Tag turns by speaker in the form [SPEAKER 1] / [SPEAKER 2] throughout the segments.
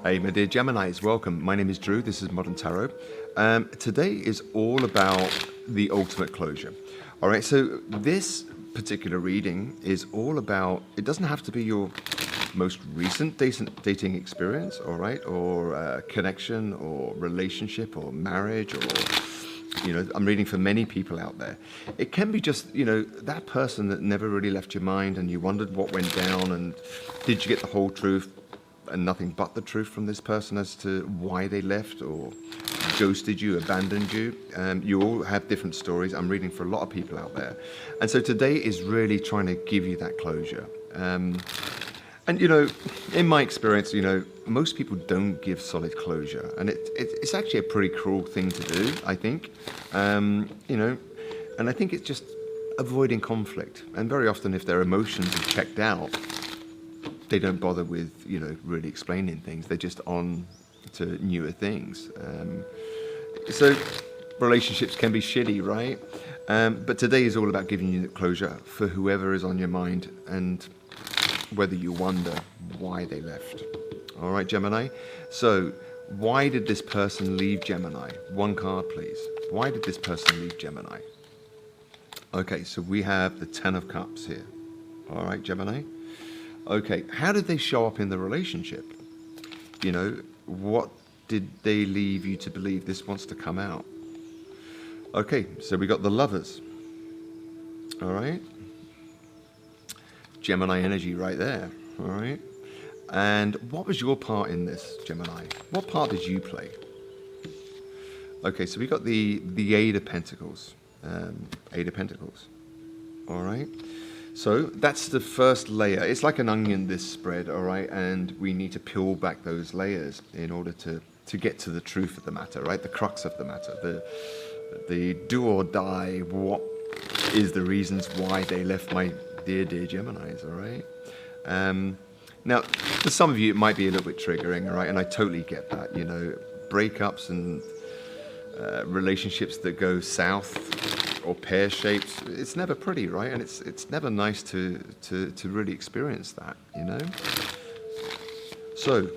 [SPEAKER 1] Hey, my dear Geminis, welcome. My name is Drew. This is Modern Tarot. Today is all about the ultimate closure. All right, so this particular reading is all about, it doesn't have to be your most recent dating experience, all right, or connection or relationship or marriage or, I'm reading for many people out there. It can be just, that person that never really left your mind and you wondered what went down and did you get the whole truth and nothing but the truth from this person as to why they left or ghosted you, abandoned you. You all have different stories. I'm reading for a lot of people out there. And so today is really trying to give you that closure. And, in my experience, most people don't give solid closure. And it's actually a pretty cruel thing to do, I think. And I think it's just avoiding conflict. And very often if their emotions are checked out, they don't bother with, really explaining things. They're just on to newer things. So relationships can be shitty, right? But today is all about giving you the closure for whoever is on your mind and whether you wonder why they left. All right, Gemini? So why did this person leave Gemini? One card, please. Why did this person leave Gemini? Okay, so we have the Ten of Cups here. All right, Gemini? Okay, how did they show up in the relationship? What did they leave you to believe? This wants to come out. Okay, so we got the Lovers. All right. Gemini energy right there. All right. And what was your part in this, Gemini? What part did you play? Okay, so we got the Eight of Pentacles. Eight of Pentacles. All right. So that's the first layer. It's like an onion, this spread, all right? And we need to peel back those layers in order to get to the truth of the matter, right? The crux of the matter, the do or die, what is the reasons why they left my dear Geminis, all right? Now, for some of you, it might be a little bit triggering, all right? And I totally get that, breakups and relationships that go south or pear-shaped, it's never pretty, right? And it's never nice to really experience that, So,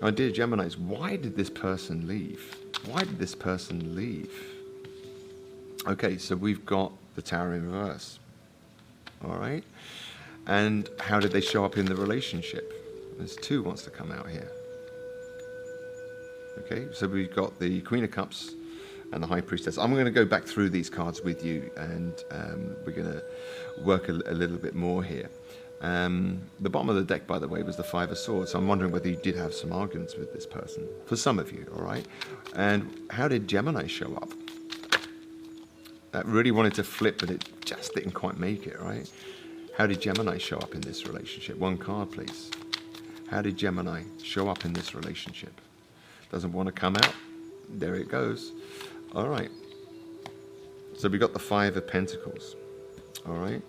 [SPEAKER 1] my dear Geminis, why did this person leave? Why did this person leave? Okay, so we've got the Tower in reverse, all right? And how did they show up in the relationship? There's two wants to come out here. Okay, so we've got the Queen of Cups and the High Priestess. I'm going to go back through these cards with you, and we're going to work a little bit more here. The bottom of the deck, by the way, was the Five of Swords. So I'm wondering whether you did have some arguments with this person. For some of you, all right? And how did Gemini show up? That really wanted to flip, but it just didn't quite make it, right? How did Gemini show up in this relationship? One card, please. How did Gemini show up in this relationship? Doesn't want to come out. There it goes. All right. So we got the Five of Pentacles. All right.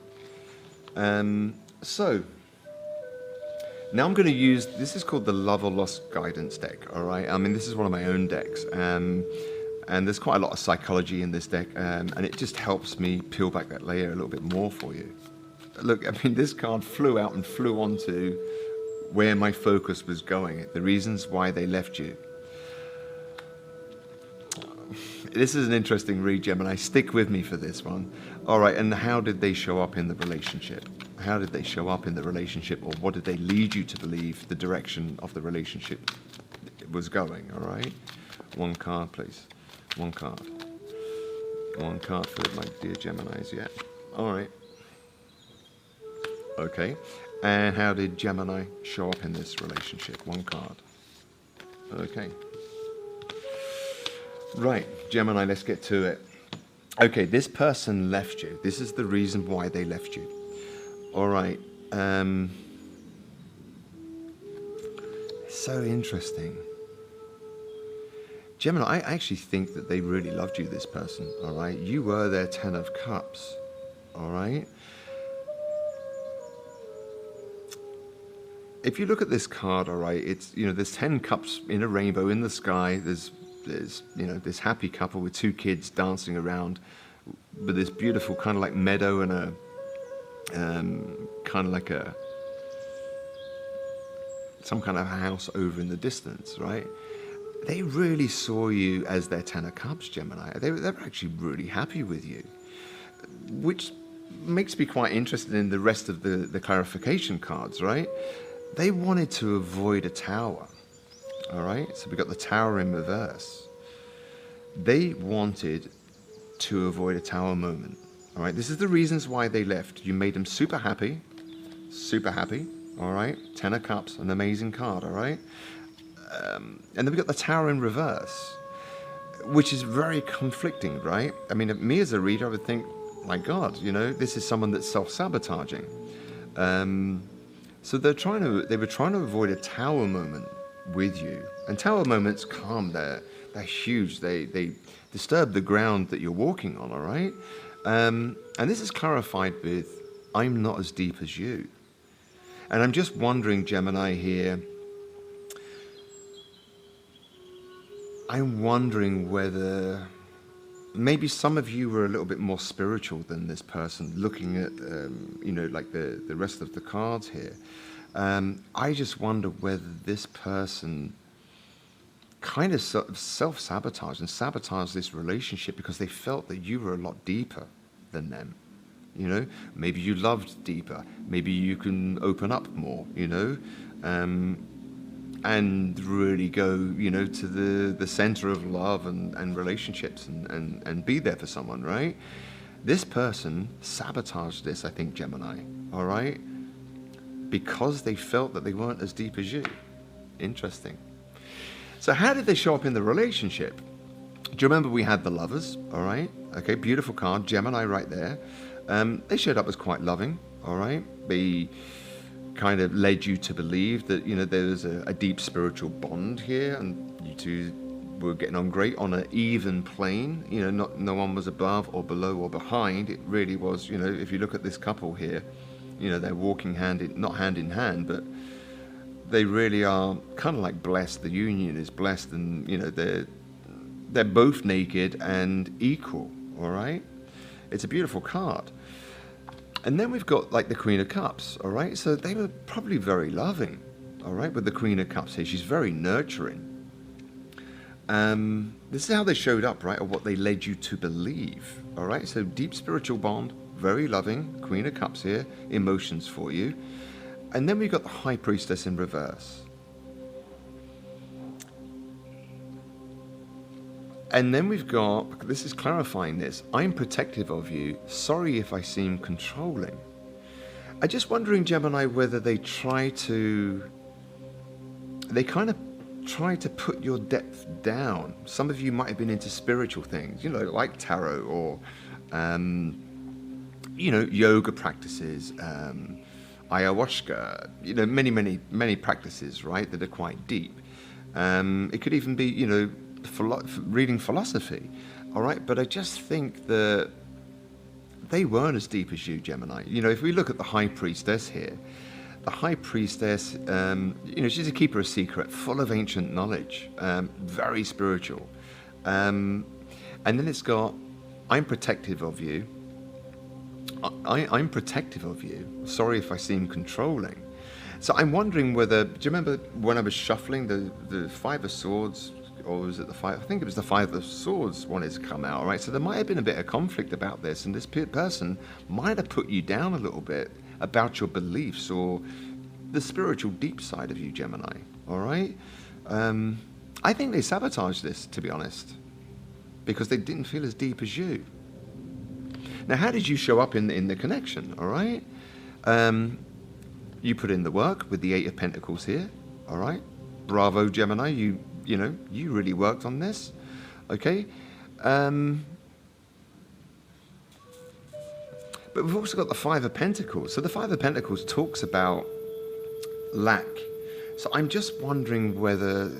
[SPEAKER 1] So now I'm going to use, this is called the Love or Lost Guidance deck. All right. I mean, this is one of my own decks. And there's quite a lot of psychology in this deck. And it just helps me peel back that layer a little bit more for you. Look, I mean, this card flew out and flew onto where my focus was going. The reasons why they left you. This is an interesting read, Gemini. Stick with me for this one. All right, and how did they show up in the relationship? How did they show up in the relationship, or what did they lead you to believe the direction of the relationship was going, all right? One card, please. One card. One card for my dear Geminis, yeah. All right. Okay, and how did Gemini show up in this relationship? One card. Okay. Right, Gemini, let's get to it. Okay, this person left you. This is the reason why they left you. All right. So interesting. Gemini, I actually think that they really loved you, this person, all right? You were their Ten of Cups, all right? If you look at this card, all right, it's, there's 10 cups in a rainbow in the sky. There's this happy couple with two kids dancing around with this beautiful kind of like meadow and a kind of like a some kind of house over in the distance, right? They really saw you as their Ten of Cups, Gemini. They were actually really happy with you, which makes me quite interested in the rest of the clarification cards, right? They wanted to avoid a tower, all right? So we got the Tower in reverse. They wanted to avoid a tower moment, all right? This is the reasons why they left. You made them super happy, all right? Ten of Cups, an amazing card, all right? And then we got the Tower in reverse, which is very conflicting, right? I mean, me as a reader, I would think, my God, you know, this is someone that's self-sabotaging. So they were trying to avoid a tower moment with you. And tower moments come, they're huge. They disturb the ground that you're walking on, all right? And this is clarified with, I'm not as deep as you. And I'm just wondering, Gemini, here, I'm wondering whether maybe some of you were a little bit more spiritual than this person, looking at, you know, like the rest of the cards here. I just wonder whether this person kind of self-sabotaged and sabotaged this relationship because they felt that you were a lot deeper than them. You know, maybe you loved deeper. Maybe you can open up more, you know, and really go, you know, to the center of love and relationships and be there for someone, right? This person sabotaged this, I think, Gemini, all right? Because they felt that they weren't as deep as you. Interesting. So how did they show up in the relationship? Do you remember we had the Lovers, all right? Okay, beautiful card, Gemini right there. They showed up as quite loving, all right? They kind of led you to believe that, you know, there was a deep spiritual bond here, and you two were getting on great on an even plane. You know, no one was above or below or behind. It really was, you know, if you look at this couple here, you know, they're walking not hand in hand, but they really are kind of like blessed. The union is blessed, and, you know, they're both naked and equal, all right? It's a beautiful card. And then we've got like the Queen of Cups, all right? So they were probably very loving, all right, with the Queen of Cups here. She's very nurturing. This is how they showed up, right, or what they led you to believe, all right? So deep spiritual bond, very loving, Queen of Cups here, emotions for you. And then we've got the High Priestess in reverse. And then we've got, this is clarifying this, I'm protective of you, sorry if I seem controlling. I'm just wondering, Gemini, whether they kind of try to put your depth down. Some of you might have been into spiritual things, you know, like tarot or, you know, yoga practices, ayahuasca, you know, many practices, right, that are quite deep. It could even be, you know, reading philosophy, all right? But I just think that they weren't as deep as you, Gemini. You know, if we look at the High Priestess here, the High Priestess, you know, she's a keeper of secret, full of ancient knowledge, very spiritual. And then it's got, I'm protective of you. I'm protective of you. Sorry if I seem controlling. So I'm wondering whether, do you remember when I was shuffling the Five of Swords, or was it the Five? I think it was the Five of Swords wanted to come out, right? So there might have been a bit of conflict about this, and this person might have put you down a little bit about your beliefs or the spiritual deep side of you, Gemini, all right? I think they sabotaged this, to be honest, because they didn't feel as deep as you. Now, how did you show up in the connection, all right? You put in the work with the Eight of Pentacles here, all right? Bravo, Gemini, you know, you really worked on this, okay? But we've also got the Five of Pentacles. So the Five of Pentacles talks about lack. So I'm just wondering whether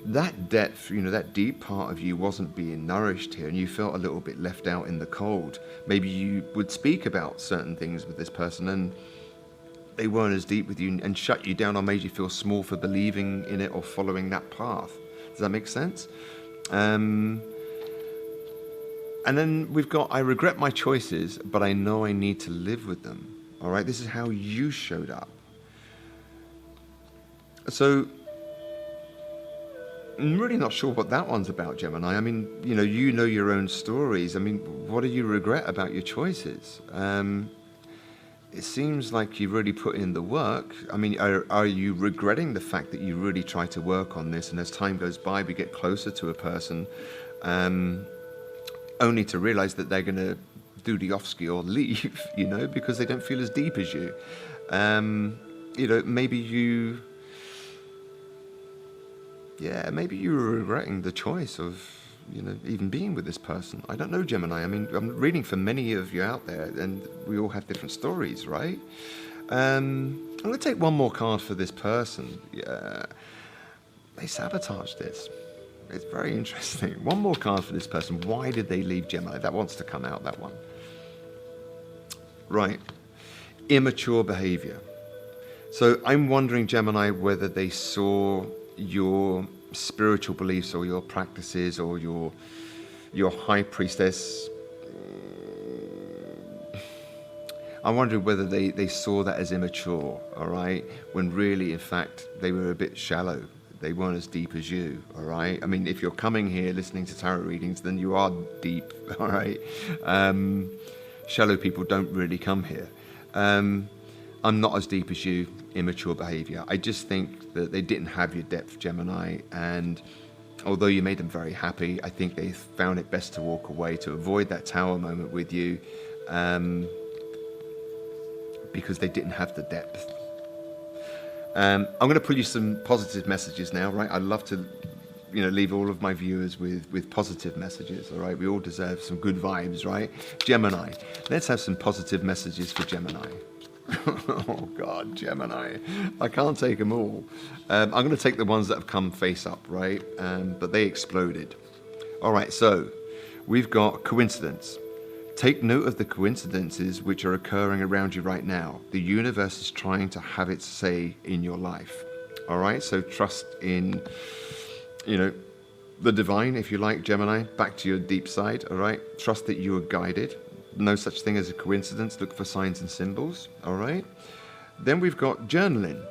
[SPEAKER 1] that depth, you know, that deep part of you wasn't being nourished here, and you felt a little bit left out in the cold. Maybe you would speak about certain things with this person, and they weren't as deep with you and shut you down or made you feel small for believing in it or following that path. Does that make sense? And then we've got, I regret my choices, but I know I need to live with them. All right, this is how you showed up. So I'm really not sure what that one's about, Gemini. I mean, you know your own stories. I mean, what do you regret about your choices? It seems like you really put in the work. I mean, are you regretting the fact that you really try to work on this, and as time goes by, we get closer to a person, only to realize that they're going to do the off-ski or leave, because they don't feel as deep as you. Maybe you were regretting the choice of, even being with this person. I don't know, Gemini. I mean, I'm reading for many of you out there, and we all have different stories, right? I'm going to take one more card for this person. Yeah, they sabotaged this. It's very interesting. One more card for this person. Why did they leave, Gemini? That wants to come out, that one. Right. Immature behavior. So I'm wondering, Gemini, whether they saw your spiritual beliefs or your practices or your high priestess. I'm wondering whether they saw that as immature, all right, when really, in fact, they were a bit shallow. They weren't as deep as you, all right? I mean, if you're coming here listening to tarot readings, then you are deep, all right? Shallow people don't really come here. I'm not as deep as you, immature behavior. I just think that they didn't have your depth, Gemini, and although you made them very happy, I think they found it best to walk away, to avoid that tower moment with you, because they didn't have the depth. I'm going to pull you some positive messages now, right? I'd love to, leave all of my viewers with positive messages, all right? We all deserve some good vibes, right? Gemini, let's have some positive messages for Gemini. Oh God, Gemini, I can't take them all. I'm going to take the ones that have come face up, right? But they exploded. All right, so we've got coincidence. Take note of the coincidences which are occurring around you right now. The universe is trying to have its say in your life. All right, so trust in, the divine, if you like, Gemini, back to your deep side, all right? Trust that you are guided. No such thing as a coincidence. Look for signs and symbols, all right? Then we've got journaling.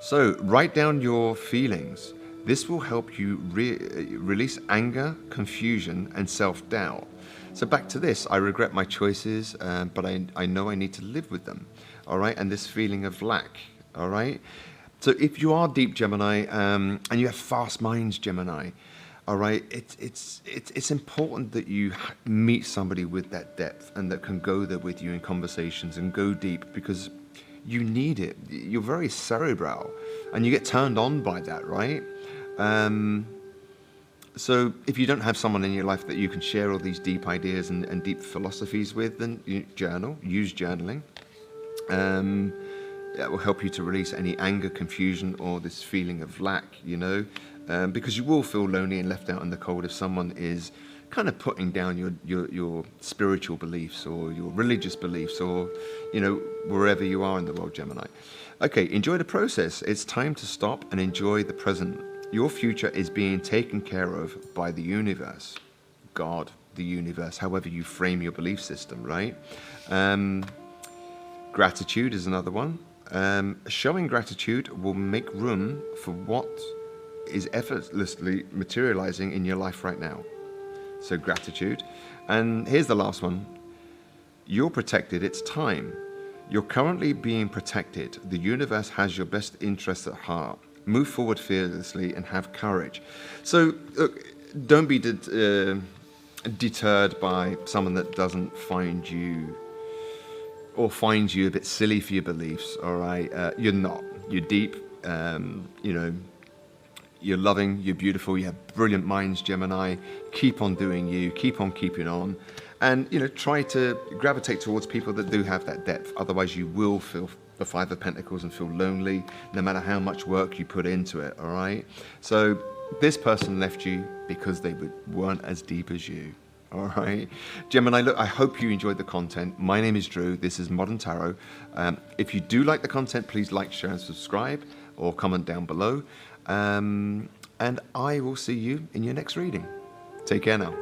[SPEAKER 1] So write down your feelings. This will help you release anger, confusion, and self-doubt. So back to this, I regret my choices, but I know I need to live with them, all right? And this feeling of lack, all right? So if you are deep, Gemini, and you have fast minds, Gemini, all right, it's important that you meet somebody with that depth and that can go there with you in conversations and go deep, because you need it. You're very cerebral, and you get turned on by that, right? So if you don't have someone in your life that you can share all these deep ideas and deep philosophies with, then you use journaling. That will help you to release any anger, confusion, or this feeling of lack, because you will feel lonely and left out in the cold if someone is kind of putting down your spiritual beliefs or your religious beliefs, or, wherever you are in the world, Gemini. Okay, enjoy the process. It's time to stop and enjoy the present. Your future is being taken care of by the universe, God, the universe, however you frame your belief system, right? Gratitude is another one. Showing gratitude will make room for what is effortlessly materializing in your life right now. So gratitude. And here's the last one. You're protected. It's time. You're currently being protected. The universe has your best interests at heart. Move forward fearlessly and have courage. So look, don't be deterred by someone that doesn't find you or finds you a bit silly for your beliefs, all right? You're not. You're deep. You're loving. You're beautiful. You have brilliant minds, Gemini. Keep on doing you. Keep on keeping on. And, try to gravitate towards people that do have that depth. Otherwise, you will feel the Five of Pentacles and feel lonely, no matter how much work you put into it, all right? So this person left you because they weren't as deep as you, all right? Gemini, look, I hope you enjoyed the content. My name is Drew. This is Modern Tarot. If you do like the content, please like, share, and subscribe, or comment down below. And I will see you in your next reading. Take care now.